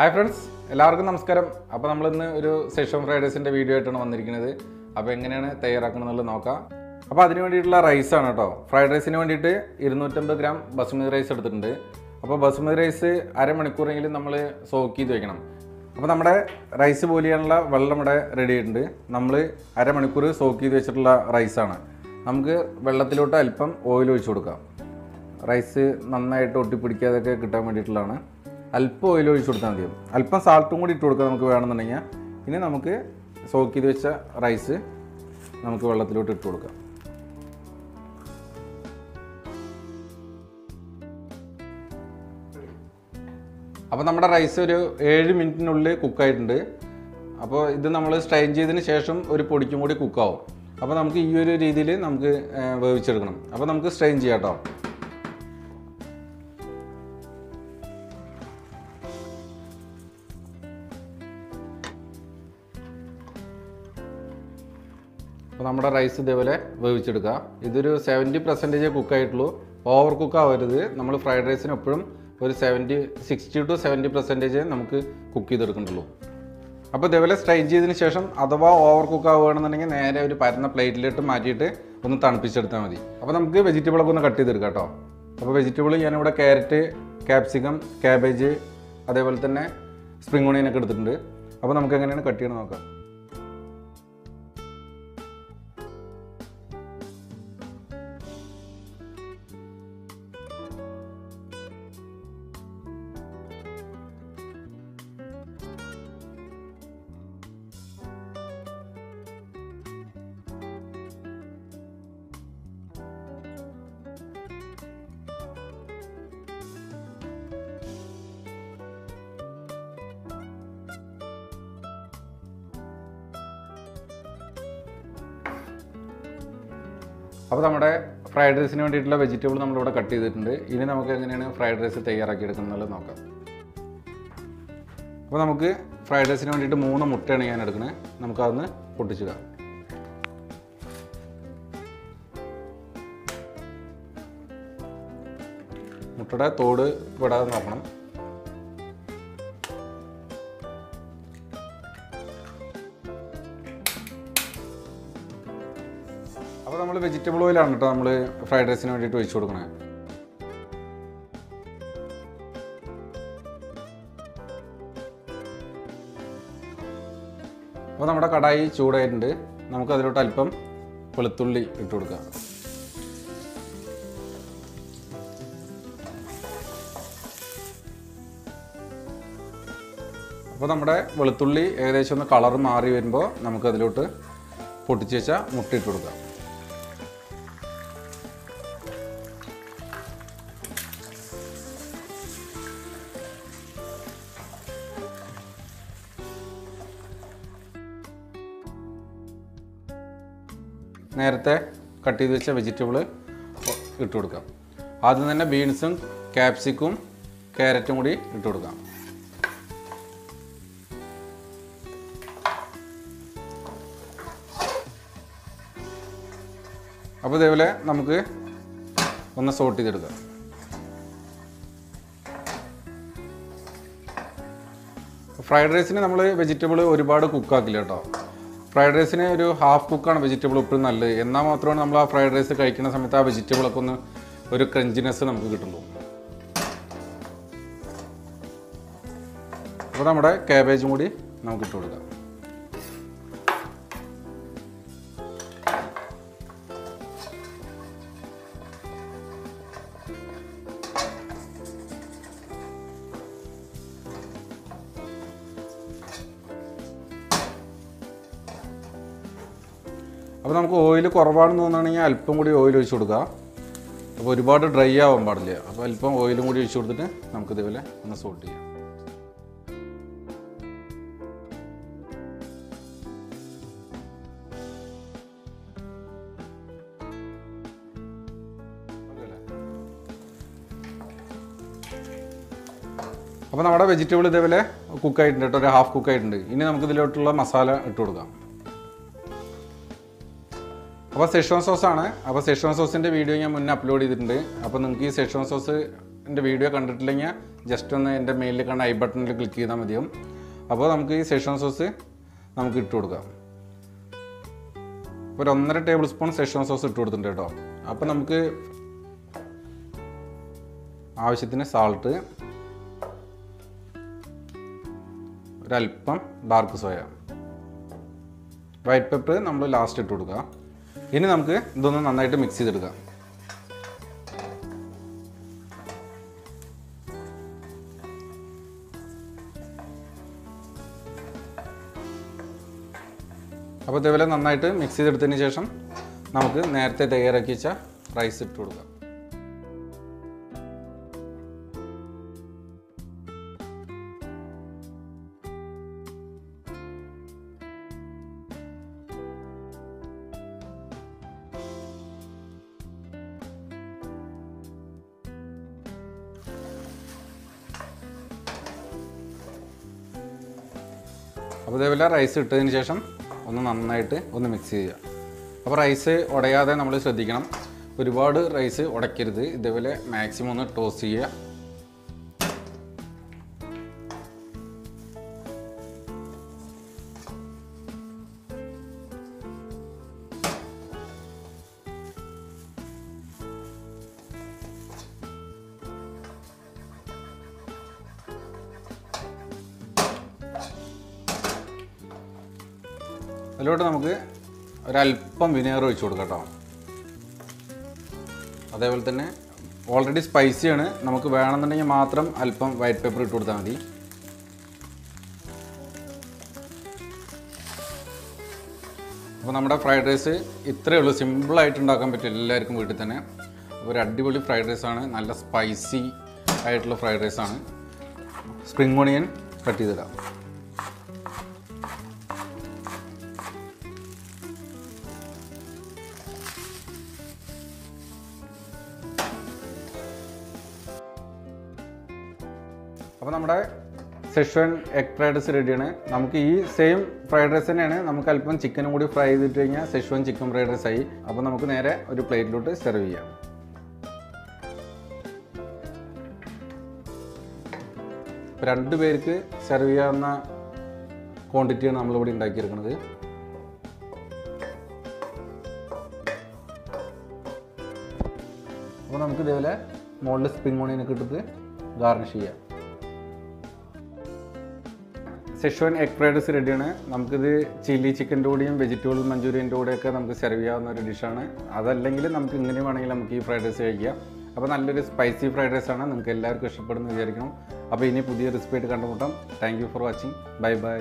Hi friends, എല്ലാവർക്കും നമസ്കാരം. അപ്പോൾ നമ്മൾ ഇന്ന് ഒരു സെഷൻ ഫ്രൈഡ് റൈസിന്റെ വീഡിയോ ആയിട്ടാണ് വന്നിരിക്കുന്നത്. അപ്പോൾ എങ്ങനെയാണ് തയ്യാറാക്കുന്നത് നോക്കാം. അപ്പോൾ അതിനു വേണ്ടിയിട്ടുള്ള റൈസ് ആണ് കേട്ടോ. ഫ്രൈഡ് റൈസിന് വേണ്ടിയിട്ട് 250 ഗ്രാം ബസ്മതി റൈസ് എടുത്തിട്ടുണ്ട്. അപ്പോൾ ബസ്മതി റൈസ് അരമണിക്കൂറെങ്കിലും നമ്മൾ സോക്ക് ചെയ്ത് വെക്കണം. അപ്പോൾ നമ്മുടെ റൈസ് പോലെയുള്ള വെള്ളം ഇവിടെ റെഡി ആയിട്ടുണ്ട്. നമ്മൾ അരമണിക്കൂർ സോക്ക് ചെയ്ത് വെച്ചിട്ടുള്ള റൈസാണ്. നമുക്ക് വെള്ളത്തിലോട്ട് അല്പം ഓയിൽ ഒഴിച്ചു കൊടുക്കാം. റൈസ് നന്നായിട്ട് ഒട്ടിപ്പിടിക്കാതൊക്കെ കിട്ടാൻ വേണ്ടിയിട്ടുള്ളതാണ്. അല്പം ഓയിൽ ഒഴിച്ചു കൊടുത്താൽ മതി. അല്പം സാൾട്ടും കൂടി ഇട്ട് കൊടുക്കുക നമുക്ക് വേണമെന്നുണ്ടെങ്കിൽ. ഇനി നമുക്ക് സോക്ക് ചെയ്ത് വെച്ച റൈസ് നമുക്ക് വെള്ളത്തിലോട്ട് ഇട്ട് കൊടുക്കാം. അപ്പോൾ നമ്മുടെ റൈസ് ഒരു 7 മിനിറ്റിനുള്ളിൽ കുക്കായിട്ടുണ്ട്. അപ്പോൾ ഇത് നമ്മൾ സ്ട്രെയിൻ ചെയ്തതിന് ശേഷം ഒരു പൊടിക്കും കൂടി കുക്കാവും. അപ്പോൾ നമുക്ക് ഈ ഒരു രീതിയിൽ നമുക്ക് വേവിച്ചെടുക്കണം. അപ്പോൾ നമുക്ക് സ്ട്രെയിൻ ചെയ്യാം കേട്ടോ. അപ്പോൾ നമ്മുടെ റൈസ് ഇതേപോലെ വേവിച്ചെടുക്കുക. ഇതൊരു 70% കുക്കായിട്ടുള്ളൂ. ഓവർ കുക്ക് ആവരുത്. നമ്മൾ ഫ്രൈഡ് റൈസിന് എപ്പോഴും ഒരു 60 to 70% നമുക്ക് കുക്ക് ചെയ്തെടുക്കുന്നുള്ളൂ. അപ്പോൾ ഇതേപോലെ സ്ട്രെയിൻ ചെയ്തതിന് ശേഷം അഥവാ ഓവർ കുക്ക് ആവുകയാണെന്നുണ്ടെങ്കിൽ നേരെ ഒരു പരന്ന പ്ലേറ്റിലിട്ട് മാറ്റിയിട്ട് ഒന്ന് തണുപ്പിച്ചെടുത്താൽ മതി. അപ്പോൾ നമുക്ക് വെജിറ്റബിളൊക്കെ ഒന്ന് കട്ട് ചെയ്തെടുക്കാം കേട്ടോ. അപ്പോൾ വെജിറ്റബിൾ ഞാനിവിടെ ക്യാരറ്റ്, ക്യാപ്സിക്കം, കാബേജ്, അതേപോലെ തന്നെ സ്പ്രിംഗ് ഓണിയനൊക്കെ എടുത്തിട്ടുണ്ട്. അപ്പോൾ നമുക്ക് എങ്ങനെയാണ് കട്ട് ചെയ്യണം നോക്കാം. അപ്പോൾ നമ്മുടെ ഫ്രൈഡ് റൈസിന് വേണ്ടിയിട്ടുള്ള വെജിറ്റബിൾ നമ്മളിവിടെ കട്ട് ചെയ്തിട്ടുണ്ട്. ഇനി നമുക്ക് എങ്ങനെയാണ് ഫ്രൈഡ് റൈസ് തയ്യാറാക്കി എടുക്കുന്നത് നോക്കാം. അപ്പോൾ നമുക്ക് ഫ്രൈഡ് റൈസിന് വേണ്ടിയിട്ട് 3 മുട്ടയാണ് ഞാൻ എടുക്കുന്നത്. നമുക്കതൊന്ന് പൊട്ടിച്ചിടാം. മുട്ടയുടെ തോട് വിടാതെ നോക്കണം. അപ്പോൾ നമ്മൾ വെജിറ്റബിൾ ഓയിലാണ് കേട്ടോ നമ്മൾ ഫ്രൈഡ് റൈസിന് വേണ്ടിയിട്ട് ഒഴിച്ചു കൊടുക്കണേ. അപ്പോൾ നമ്മുടെ കടായി ചൂടായിട്ടുണ്ട്. നമുക്കതിലോട്ട് അല്പം വെളുത്തുള്ളി ഇട്ട് കൊടുക്കാം. അപ്പോൾ നമ്മുടെ വെളുത്തുള്ളി ഏകദേശം ഒന്ന് കളർ മാറി വരുമ്പോൾ നമുക്കതിലോട്ട് പൊട്ടിച്ച് വെച്ച മുട്ട ഇട്ട് കൊടുക്കാം. നേരത്തെ കട്ട് ചെയ്ത് വെച്ച വെജിറ്റബിൾ ഇട്ട് കൊടുക്കാം. ആദ്യം തന്നെ ബീൻസും ക്യാപ്സിക്കും ക്യാരറ്റും കൂടി ഇട്ട് കൊടുക്കാം. അപ്പോൾ ഇതേപോലെ നമുക്ക് ഒന്ന് സോട്ട് ചെയ്തെടുക്കാം. ഫ്രൈഡ് റൈസിന് നമ്മൾ വെജിറ്റബിൾ ഒരുപാട് കുക്കാക്കില്ല കേട്ടോ. ഫ്രൈഡ് റൈസിന് ഒരു ഹാഫ് കുക്കാണ് വെജിറ്റബിൾ എപ്പോഴും നല്ലത്. എന്നാൽ മാത്രമാണ് നമ്മൾ ആ ഫ്രൈഡ് റൈസ് കഴിക്കുന്ന സമയത്ത് ആ വെജിറ്റബിളൊക്കെ ഒന്ന് ഒരു ക്രഞ്ചിനെസ് നമുക്ക് കിട്ടുള്ളൂ. അപ്പോൾ നമ്മുടെ കാബേജും കൂടി നമുക്ക് ഇട്ട് കൊടുക്കാം. അപ്പോൾ നമുക്ക് ഓയിൽ കുറവാണെന്ന് തോന്നുകയാണെങ്കിൽ അല്പം കൂടി ഓയിൽ ഒഴിച്ച് കൊടുക്കുക. അപ്പോൾ ഒരുപാട് ഡ്രൈ ആവാൻ പാടില്ല. അപ്പോൾ അല്പം ഓയിലും കൂടി ഒഴിച്ച് കൊടുത്തിട്ട് നമുക്ക് ഇതേപോലെ ഒന്ന് സോട്ട് ചെയ്യാം. അപ്പോൾ നമ്മുടെ വെജിറ്റബിൾ ഇതേപോലെ കുക്കായിട്ടുണ്ട് കേട്ടോ. ഒരു ഹാഫ് കുക്കായിട്ടുണ്ട്. ഇനി നമുക്ക് ഇതിലോട്ടുള്ള മസാല ഇട്ട് കൊടുക്കാം. അപ്പോൾ Schezwan sauce ആണ്. Schezwan sauce വീഡിയോ ഞാൻ മുന്നേ അപ്ലോഡ് ചെയ്തിട്ടുണ്ട്. അപ്പോൾ നിങ്ങൾക്ക് ഈ Schezwan sauce വീഡിയോ കണ്ടിട്ടില്ലെങ്കിൽ ജസ്റ്റ് ഒന്ന് എൻ്റെ മെയിലിൽ കാണുന്ന ഐ ബട്ടണിൽ ക്ലിക്ക് ചെയ്താൽ മതിയാവും. അപ്പോൾ നമുക്ക് ഈ സെഷ്വാൻ സോസ് നമുക്ക് ഇട്ട് കൊടുക്കാം. ഒരു 1.5 ടേബിൾ സ്പൂൺ സെഷ്വാൻ സോസ് ഇട്ട് കൊടുത്തിട്ടുണ്ട് കേട്ടോ. അപ്പോൾ നമുക്ക് ആവശ്യത്തിന് സാൾട്ട്, ഒരല്പം ഡാർക്ക് സോയ, വൈറ്റ് പെപ്പർ നമ്മൾ ലാസ്റ്റ് ഇട്ട് കൊടുക്കുക. ഇനി നമുക്ക് ഇതൊന്ന് നന്നായിട്ട് മിക്സ് ചെയ്തെടുക്കാം. അപ്പോൾ ഇതേപോലെ നന്നായിട്ട് മിക്സ് ചെയ്തെടുത്തതിന് ശേഷം നമുക്ക് നേരത്തെ തയ്യാറാക്കി വെച്ച റൈസ് ഇട്ട് കൊടുക്കാം. അപ്പോൾ ഇതേപോലെ റൈസ് ഇട്ടതിന് ശേഷം ഒന്ന് നന്നായിട്ട് ഒന്ന് മിക്സ് ചെയ്യുക. അപ്പോൾ റൈസ് ഉടയാതെ നമ്മൾ ശ്രദ്ധിക്കണം. ഒരുപാട് റൈസ് ഉടയ്ക്കരുത്. ഇതേപോലെ മാക്സിമം ഒന്ന് ടോസ്റ്റ് ചെയ്യുക. അതിലോട്ട് നമുക്ക് ഒരല്പം വിനെഗർ ഒഴിച്ച് കൊടുക്കാം കേട്ടോ. അതേപോലെ തന്നെ ഓൾറെഡി സ്പൈസിയാണ്, നമുക്ക് വേണമെന്നുണ്ടെങ്കിൽ മാത്രം അല്പം വൈറ്റ് പെപ്പർ ഇട്ട് കൊടുത്താൽ മതി. അപ്പോൾ നമ്മുടെ ഫ്രൈഡ് റൈസ് ഇത്രയേ ഉള്ളൂ. സിമ്പിളായിട്ട് ഉണ്ടാക്കാൻ പറ്റും എല്ലാവർക്കും വീട്ടിൽ തന്നെ. അപ്പോൾ ഒരു അടിപൊളി ഫ്രൈഡ് റൈസാണ്, നല്ല സ്പൈസി ആയിട്ടുള്ള ഫ്രൈഡ് റൈസാണ്. സ്പ്രിംഗ് ഓണിയൻ കട്ട് ചെയ്തിടാം. അപ്പോൾ നമ്മുടെ സെഷ്വാൻ എഗ് ഫ്രൈഡ് റൈസ് റെഡിയാണ്. നമുക്ക് ഈ സെയിം ഫ്രൈഡ് റൈസ് തന്നെയാണ്, നമുക്ക് അല്പം ചിക്കനും കൂടി ഫ്രൈ ചെയ്തിട്ട് കഴിഞ്ഞാൽ സെഷ്വാൻ ചിക്കൻ ഫ്രൈഡ് റൈസ് ആയി. അപ്പോൾ നമുക്ക് നേരെ ഒരു പ്ലേറ്റിലോട്ട് സെർവ് ചെയ്യാം. ഇപ്പോൾ 2 പേർക്ക് സെർവ് ചെയ്യാവുന്ന ക്വാണ്ടിറ്റിയാണ് നമ്മളിവിടെ ഉണ്ടാക്കിയെടുക്കുന്നത്. അപ്പോൾ നമുക്ക് ഇതേപോലെ മുകളിൽ സ്പ്രിംഗ് ഓണിയനൊക്കെ ഇട്ടിട്ട് ഗാർണിഷ് ചെയ്യാം. സെഷ്വാൻ എഗ് ഫ്രൈഡ് റൈസ് റെഡിയാണ്. നമുക്കിത് ചില്ലി ചിക്കൻ്റെ കൂടെയും വെജിറ്റബിൾ മഞ്ചൂരിയൻ്റെ കൂടെയൊക്കെ നമുക്ക് സെർവ് ചെയ്യാവുന്ന ഒരു ഡിഷാണ്. അതല്ലെങ്കിൽ നമുക്ക് ഇങ്ങനെ വേണമെങ്കിൽ നമുക്ക് ഈ ഫ്രൈഡ് റൈസ് കഴിക്കാം. അപ്പോൾ നല്ലൊരു സ്പൈസി ഫ്രൈഡ് റൈസാണ്, നിങ്ങൾക്ക് എല്ലാവർക്കും ഇഷ്ടപ്പെടുമെന്ന് വിചാരിക്കണം. അപ്പോൾ ഇനി പുതിയ റെസിപ്പി ആയിട്ട് കണ്ടുമുട്ടാം. Thank you for watching. Bye bye.